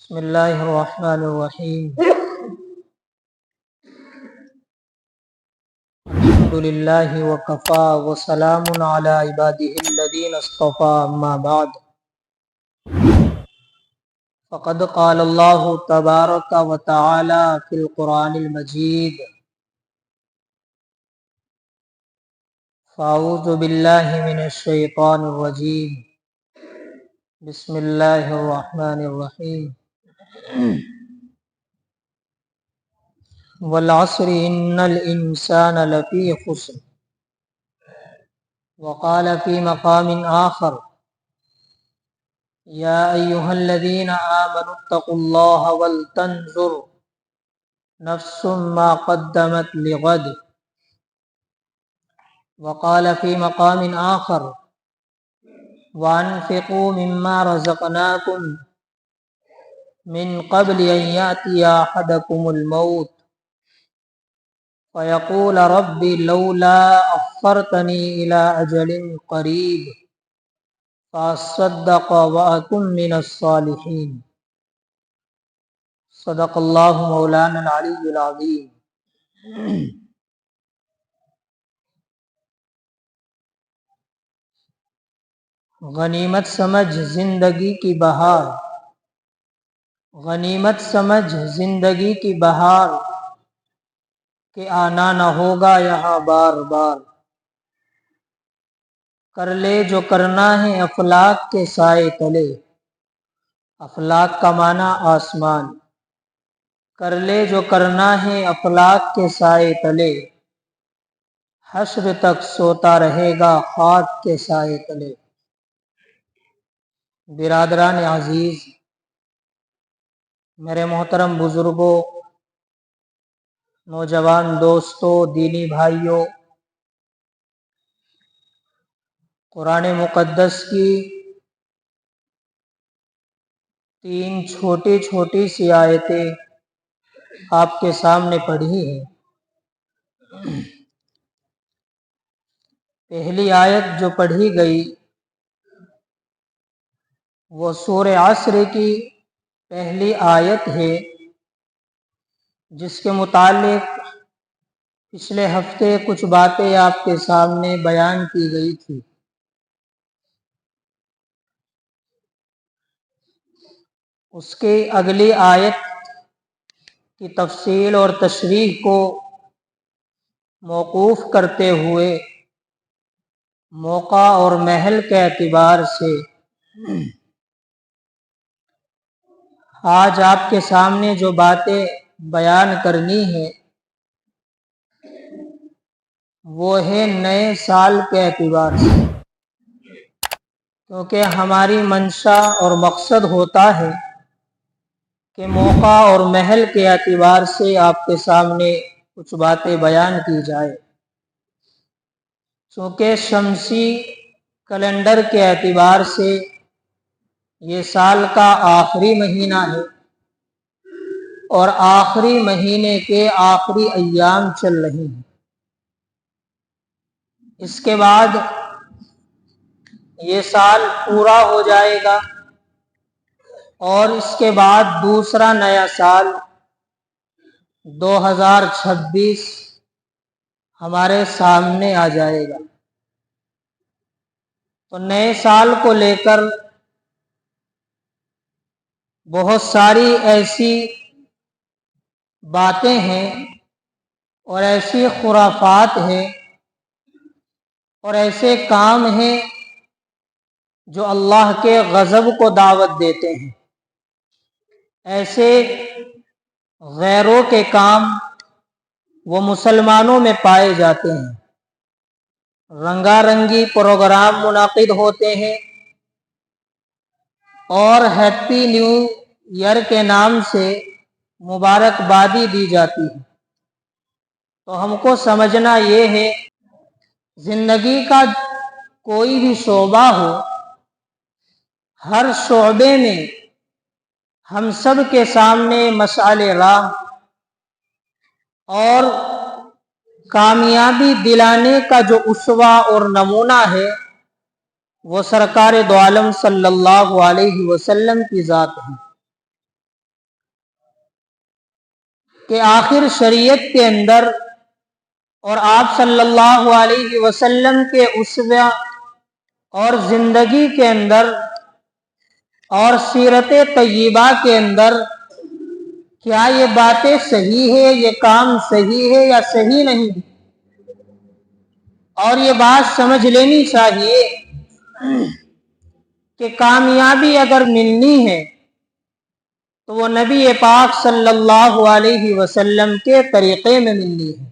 بسم الله الرحمن الرحيم. الحمد لله وكفى وسلام على عباده الذين اصطفى. أما بعد فقد قال الله تبارك وتعالى في القرآن المجيد: فأعوذ بالله من الشيطان الرجيم. بسم الله الرحمن الرحيم. والعصر إن الإنسان لفي خسر. وقال في مقام آخر: يا أيها الذين آمنوا اتقوا الله ولتنظر نفس ما قدمت لغد. وقال في مقام آخر: وأنفقوا مما رزقناكم من قبل أن يأتي أحدكم الموت فيقول ربي لولا أخرتني إلى أجل قريب فأصدق وأكن من الصالحين. صدق اللہ مولانا العلی العظیم. غنیمت سمجھ زندگی کی بہار، غنیمت سمجھ زندگی کی بہار کہ آنا نہ ہوگا یہاں بار بار. کر لے جو کرنا ہے افلاک کے سائے تلے، افلاک کا معنی آسمان. کر لے جو کرنا ہے افلاک کے سائے تلے، حشر تک سوتا رہے گا خاک کے سائے تلے. برادران عزیز، میرے محترم بزرگوں، نوجوان دوستوں، دینی بھائیوں، قرآن مقدس کی 3 چھوٹی چھوٹی سی آیتیں آپ کے سامنے پڑھی ہیں. پہلی آیت جو پڑھی گئی وہ سورہ عصر کی پہلی آیت ہے، جس کے متعلق پچھلے ہفتے کچھ باتیں آپ کے سامنے بیان کی گئی تھی. اس کی اگلی آیت کی تفصیل اور تشریح کو موقوف کرتے ہوئے موقع اور محل کے اعتبار سے آج آپ کے سامنے جو باتیں بیان کرنی ہے وہ ہے نئے سال کے اعتبار سے، کیونکہ ہماری منشا اور مقصد ہوتا ہے کہ موقع اور محل کے اعتبار سے آپ کے سامنے کچھ باتیں بیان کی جائے. چونکہ شمسی کیلنڈر کے اعتبار سے یہ سال کا آخری مہینہ ہے اور آخری مہینے کے آخری ایام چل رہے ہیں. اس کے بعد یہ سال پورا ہو جائے گا اور اس کے بعد دوسرا نیا سال 2026 ہمارے سامنے آ جائے گا. تو نئے سال کو لے کر بہت ساری ایسی باتیں ہیں اور ایسی خرافات ہیں اور ایسے کام ہیں جو اللہ کے غضب کو دعوت دیتے ہیں. ایسے غیروں کے کام وہ مسلمانوں میں پائے جاتے ہیں. رنگا رنگی پروگرام منعقد ہوتے ہیں اور ہیپی نیو ایئر کے نام سے مبارکبادی دی جاتی ہے. تو ہم کو سمجھنا یہ ہے زندگی کا کوئی بھی شعبہ ہو، ہر شعبے میں ہم سب کے سامنے مشعل راہ اور کامیابی دلانے کا جو اسوہ اور نمونہ ہے وہ سرکار دو عالم صلی اللہ علیہ وسلم کی ذات ہے. کہ آخر شریعت کے اندر اور آپ صلی اللہ علیہ وسلم کے اسوہ اور زندگی کے اندر اور سیرت طیبہ کے اندر کیا یہ باتیں صحیح ہے، یہ کام صحیح ہے یا صحیح نہیں؟ اور یہ بات سمجھ لینی چاہیے کہ کامیابی اگر ملنی ہے تو وہ نبی پاک صلی اللہ علیہ وسلم کے طریقے میں ملنی ہے۔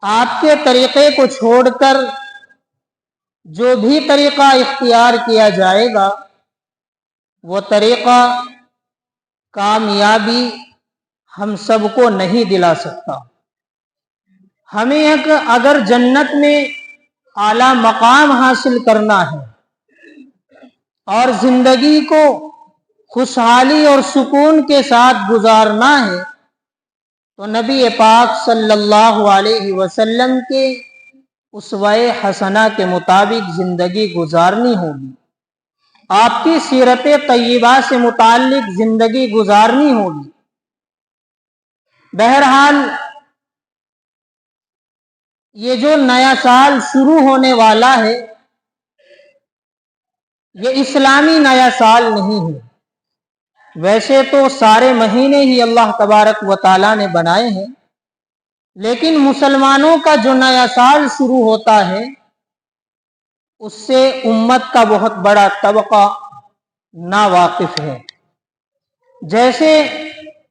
آپ کے طریقے کو چھوڑ کر جو بھی طریقہ اختیار کیا جائے گا وہ طریقہ کامیابی ہم سب کو نہیں دلا سکتا۔ ہمیں اگر جنت میں اعلیٰ مقام حاصل کرنا ہے اور زندگی کو خوشحالی اور سکون کے ساتھ گزارنا ہے تو نبی پاک صلی اللہ علیہ وسلم کے اسوہ حسنہ کے مطابق زندگی گزارنی ہوگی، آپ کی سیرت طیبہ سے متعلق زندگی گزارنی ہوگی۔ بہرحال یہ جو نیا سال شروع ہونے والا ہے یہ اسلامی نیا سال نہیں ہے۔ ویسے تو سارے مہینے ہی اللہ تبارک و تعالیٰ نے بنائے ہیں، لیکن مسلمانوں کا جو نیا سال شروع ہوتا ہے اس سے امت کا بہت بڑا طبقہ ناواقف ہے۔ جیسے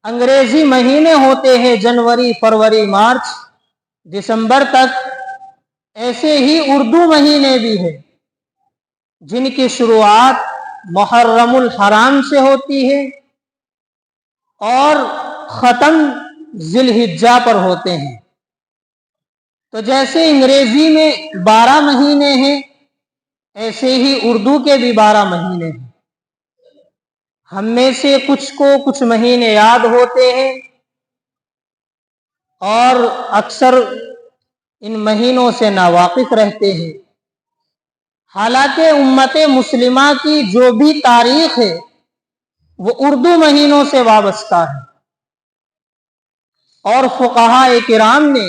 انگریزی مہینے ہوتے ہیں جنوری، فروری، مارچ، دسمبر تک، ایسے ہی اردو مہینے بھی ہیں جن کی شروعات محرم الحرام سے ہوتی ہے اور ختم ذی الحجہ پر ہوتے ہیں۔ تو جیسے انگریزی میں 12 مہینے ہیں ایسے ہی اردو کے بھی 12 مہینے ہیں۔ ہم میں سے کچھ کو کچھ مہینے یاد ہوتے ہیں اور اکثر ان مہینوں سے ناواقف رہتے ہیں، حالانکہ امت مسلمہ کی جو بھی تاریخ ہے وہ اردو مہینوں سے وابستہ ہے، اور فقہاء کرام نے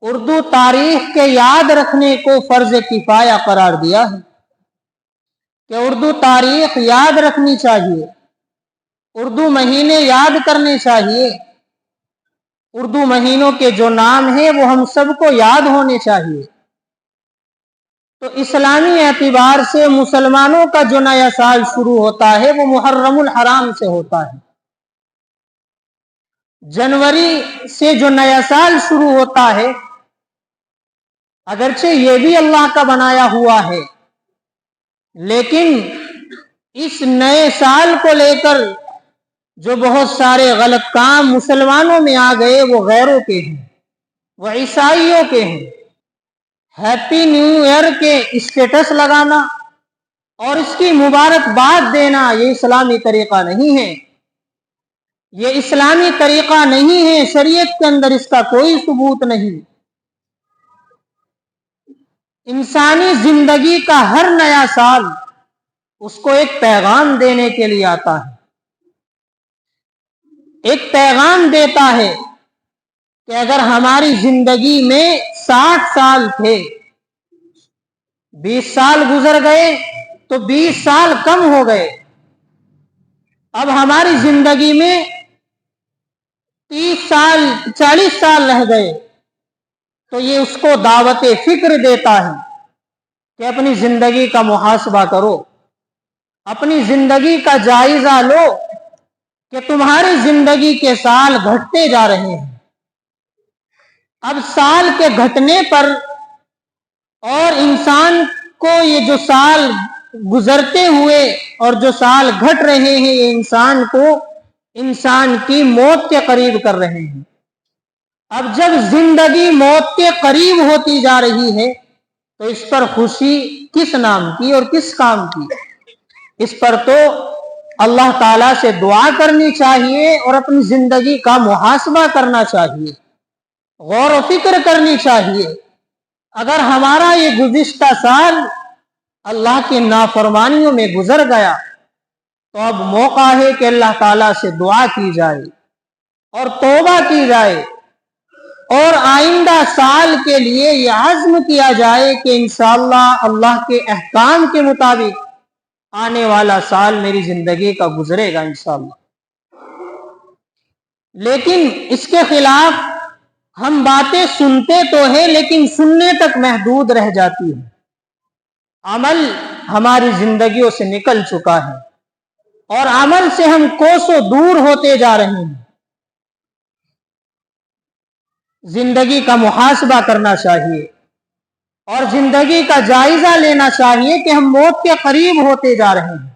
اردو تاریخ کے یاد رکھنے کو فرض کفایہ قرار دیا ہے کہ اردو تاریخ یاد رکھنی چاہیے، اردو مہینے یاد کرنے چاہیے، اردو مہینوں کے جو نام ہیں وہ ہم سب کو یاد ہونے چاہیے۔ تو اسلامی اعتبار سے مسلمانوں کا جو نیا سال شروع ہوتا ہے وہ محرم الحرام سے ہوتا ہے۔ جنوری سے جو نیا سال شروع ہوتا ہے اگرچہ یہ بھی اللہ کا بنایا ہوا ہے، لیکن اس نئے سال کو لے کر جو بہت سارے غلط کام مسلمانوں میں آ گئے وہ غیروں کے ہیں، وہ عیسائیوں کے ہیں۔ ہیپی نیو ایئر کے اسٹیٹس لگانا اور اس کی مبارکباد دینا یہ اسلامی طریقہ نہیں ہے، یہ اسلامی طریقہ نہیں ہے، شریعت کے اندر اس کا کوئی ثبوت نہیں۔ انسانی زندگی کا ہر نیا سال اس کو ایک پیغام دینے کے لیے آتا ہے، ایک پیغام دیتا ہے کہ اگر ہماری زندگی میں 60 سال تھے، 20 سال گزر گئے تو 20 سال کم ہو گئے، اب ہماری زندگی میں 30 سال 40 سال رہ گئے، تو یہ اس کو دعوت فکر دیتا ہے کہ اپنی زندگی کا محاسبہ کرو، اپنی زندگی کا جائزہ لو کہ تمہاری زندگی کے سال گھٹتے جا رہے ہیں۔ اب سال کے گھٹنے پر اور انسان کو یہ جو سال گزرتے ہوئے اور جو سال گھٹ رہے ہیں یہ انسان کو انسان کی موت کے قریب کر رہے ہیں۔ اب جب زندگی موت کے قریب ہوتی جا رہی ہے تو اس پر خوشی کس نام کی اور کس کام کی؟ اس پر تو اللہ تعالیٰ سے دعا کرنی چاہیے اور اپنی زندگی کا محاسبہ کرنا چاہیے، غور و فکر کرنی چاہیے۔ اگر ہمارا یہ گزشتہ سال اللہ کی نافرمانیوں میں گزر گیا تو اب موقع ہے کہ اللہ تعالیٰ سے دعا کی جائے اور توبہ کی جائے اور آئندہ سال کے لیے یہ عزم کیا جائے کہ انشاءاللہ اللہ کے احکام کے مطابق آنے والا سال میری زندگی کا گزرے گا انشاءاللہ۔ لیکن اس کے خلاف ہم باتیں سنتے تو ہیں لیکن سننے تک محدود رہ جاتی ہیں، عمل ہماری زندگیوں سے نکل چکا ہے اور عمل سے ہم کوسوں دور ہوتے جا رہے ہیں۔ زندگی کا محاسبہ کرنا چاہیے اور زندگی کا جائزہ لینا چاہیے کہ ہم موت کے قریب ہوتے جا رہے ہیں۔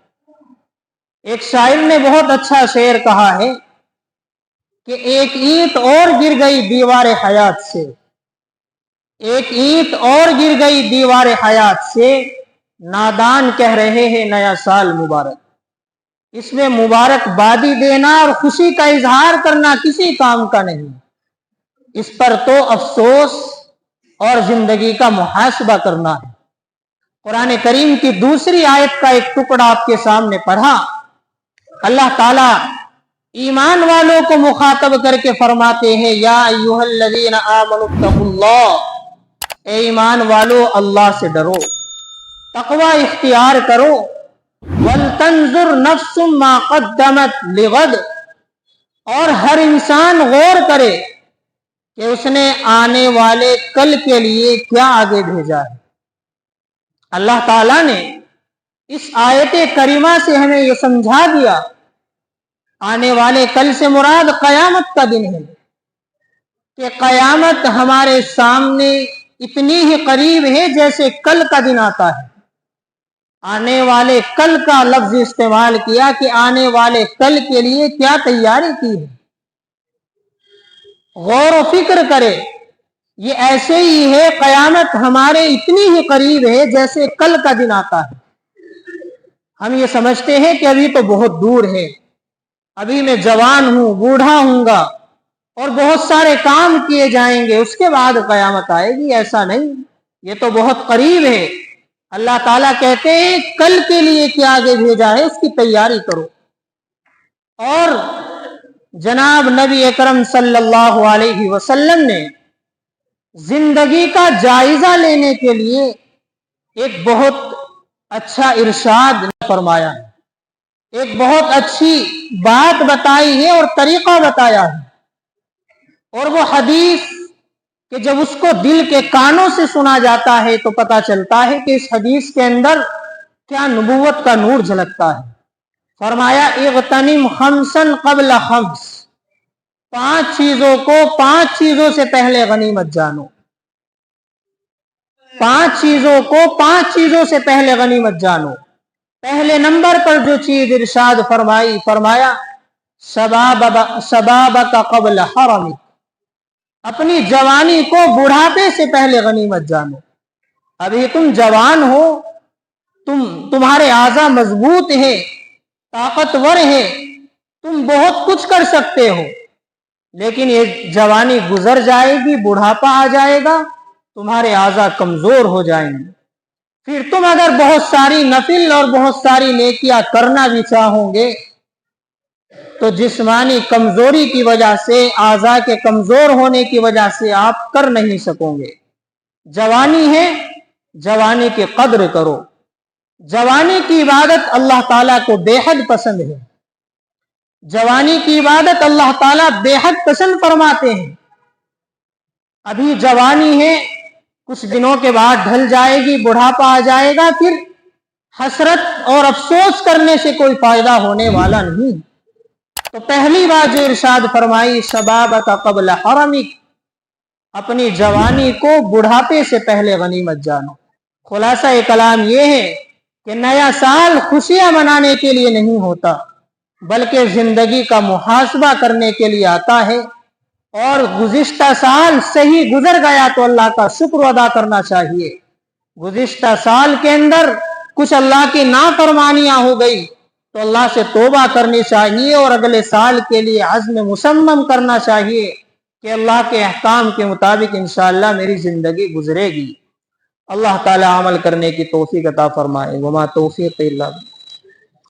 ایک شاعر نے بہت اچھا شعر کہا ہے کہ ایک اینٹ اور گر گئی دیوار حیات سے، ایک اینٹ اور گر گئی دیوار حیات سے، نادان کہہ رہے ہیں نیا سال مبارک۔ اس میں مبارک بادی دینا اور خوشی کا اظہار کرنا کسی کام کا نہیں، اس پر تو افسوس اور زندگی کا محاسبہ کرنا ہے۔ قرآن کریم کی دوسری آیت کا ایک ٹکڑا آپ کے سامنے پڑھا۔ اللہ تعالیٰ ایمان والوں کو مخاطب کر کے فرماتے ہیں یا ایھا الذین آمنوا اتقوا اللہ، اے ایمان والو اللہ سے ڈرو، تقوی اختیار کرو، ولتنظر نفس ما قدمت لغد، اور ہر انسان غور کرے کہ اس نے آنے والے کل کے لیے کیا آگے بھیجا ہے۔ اللہ تعالیٰ نے اس آیت کریمہ سے ہمیں یہ سمجھا دیا، آنے والے کل سے مراد قیامت کا دن ہے کہ قیامت ہمارے سامنے اتنی ہی قریب ہے جیسے کل کا دن آتا ہے۔ آنے والے کل کا لفظ استعمال کیا کہ آنے والے کل کے لیے کیا تیاری کی ہے، غور و فکر کرے۔ یہ ایسے ہی ہے، قیامت ہمارے اتنی ہی قریب ہے جیسے کل کا دن آتا ہے۔ ہم یہ سمجھتے ہیں کہ ابھی تو بہت دور ہے، ابھی میں جوان ہوں، بوڑھا ہوں گا اور بہت سارے کام کیے جائیں گے، اس کے بعد قیامت آئے گی۔ ایسا نہیں، یہ تو بہت قریب ہے۔ اللہ تعالیٰ کہتے ہیں کل کے لیے کیا آگے بھیجا ہے اس کی تیاری کرو۔ اور جناب نبی اکرم صلی اللہ علیہ وسلم نے زندگی کا جائزہ لینے کے لیے ایک بہت اچھا ارشاد فرمایا ہے، ایک بہت اچھی بات بتائی ہے اور طریقہ بتایا ہے۔ اور وہ حدیث کہ جب اس کو دل کے کانوں سے سنا جاتا ہے تو پتہ چلتا ہے کہ اس حدیث کے اندر کیا نبوت کا نور جھلکتا ہے۔ فرمایا اغتنم خمسا قبل خمس، 5 چیزوں کو 5 چیزوں سے پہلے غنیمت جانو، 5 چیزوں کو 5 چیزوں سے پہلے غنیمت جانو۔ پہلے نمبر پر جو چیز ارشاد فرمائی، فرمایا شبابک قبل حرمک، اپنی جوانی کو بڑھاپے سے پہلے غنیمت جانو۔ ابھی تم جوان ہو، تمہارے اعضاء مضبوط ہے، طاقتور ہے، تم بہت کچھ کر سکتے ہو، لیکن یہ جوانی گزر جائے گی، بڑھاپا آ جائے گا، تمہارے اعضاء کمزور ہو جائیں گے۔ پھر تم اگر بہت ساری نفل اور بہت ساری نیکیاں کرنا بھی چاہو گے تو جسمانی کمزوری کی وجہ سے، اعضاء کے کمزور ہونے کی وجہ سے آپ کر نہیں سکو گے۔ جوانی ہے، جوانی کی قدر کرو۔ جوانی کی عبادت اللہ تعالیٰ کو بے حد پسند ہے، جوانی کی عبادت اللہ تعالیٰ بے حد پسند فرماتے ہیں۔ ابھی جوانی ہے، کچھ دنوں کے بعد ڈھل جائے گی، بڑھاپا آ جائے گا، پھر حسرت اور افسوس کرنے سے کوئی فائدہ ہونے والا نہیں۔ تو پہلی بات جو ارشاد فرمائی شبابک قبل حرمک، اپنی جوانی کو بڑھاپے سے پہلے غنیمت جانو۔ خلاصہ کلام یہ ہے کہ نیا سال خوشیاں منانے کے لیے نہیں ہوتا، بلکہ زندگی کا محاسبہ کرنے کے لیے آتا ہے۔ اور گزشتہ سال صحیح گزر گیا تو اللہ کا شکر ادا کرنا چاہیے۔ گزشتہ سال کے اندر کچھ اللہ کی نافرمانیاں ہو گئی تو اللہ سے توبہ کرنی چاہیے اور اگلے سال کے لیے عزم مصمم کرنا چاہیے کہ اللہ کے احکام کے مطابق انشاءاللہ میری زندگی گزرے گی۔ اللہ تعالی عمل کرنے کی توفیق عطا فرمائے۔ وما توفیق الا باللہ۔